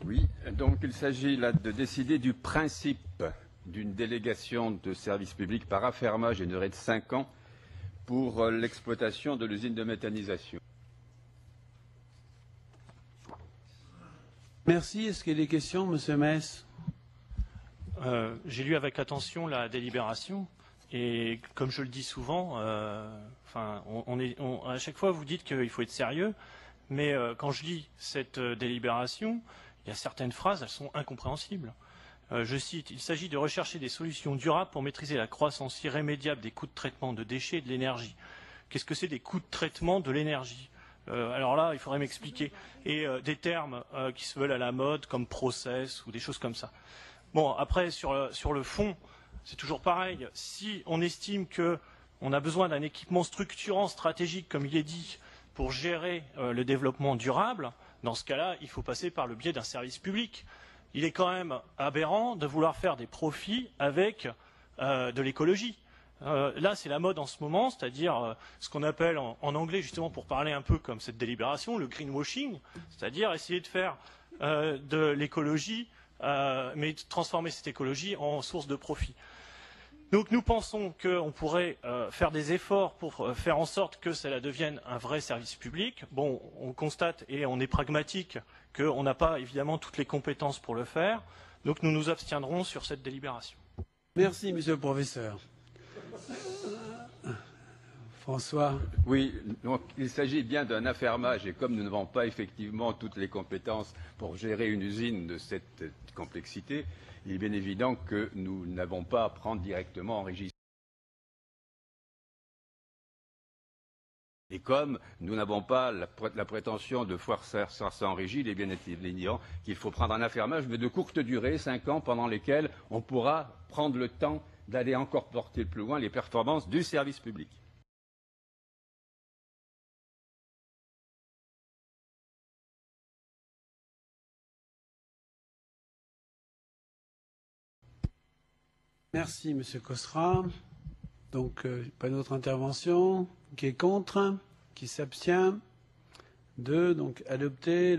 Oui, donc il s'agit là de décider du principe d'une délégation de service public par affermage d'une durée de 5 ans pour l'exploitation de l'usine de méthanisation. Merci. Est-ce qu'il y a des questions, Monsieur Metz? J'ai lu avec attention la délibération et comme je le dis souvent, à chaque fois vous dites qu'il faut être sérieux, mais quand je lis cette délibération, il y a certaines phrases, elles sont incompréhensibles. Je cite, il s'agit de rechercher des solutions durables pour maîtriser la croissance irrémédiable des coûts de traitement de déchets et de l'énergie. Qu'est-ce que c'est des coûts de traitement de l'énergie? Alors là, il faudrait m'expliquer. Et des termes qui se veulent à la mode, comme process ou des choses comme ça. Bon, après, sur le fond, c'est toujours pareil. Si on estime qu'on a besoin d'un équipement structurant stratégique, comme il est dit, pour gérer le développement durable, dans ce cas-là, il faut passer par le biais d'un service public. Il est quand même aberrant de vouloir faire des profits avec de l'écologie. Là, c'est la mode en ce moment, c'est-à-dire ce qu'on appelle en anglais, justement pour parler un peu comme cette délibération, le greenwashing, c'est-à-dire essayer de faire de l'écologie, mais de transformer cette écologie en source de profit. Donc nous pensons qu'on pourrait faire des efforts pour faire en sorte que cela devienne un vrai service public. Bon, on constate et on est pragmatique qu'on n'a pas évidemment toutes les compétences pour le faire, donc nous nous abstiendrons sur cette délibération. Merci, Monsieur le Professeur. François. Oui, donc il s'agit bien d'un affermage et comme nous n'avons pas effectivement toutes les compétences pour gérer une usine de cette complexité, il est bien évident que nous n'avons pas à prendre directement en régie. Et comme nous n'avons pas la prétention de faire ça en régie, il est bien évident qu'il faut prendre un affermage, mais de courte durée, 5 ans, pendant lesquels on pourra prendre le temps d'aller encore porter plus loin les performances du service public. Merci, Monsieur Cosra. Donc, pas d'autre intervention. Qui est contre? Qui s'abstient? 2, donc adopté.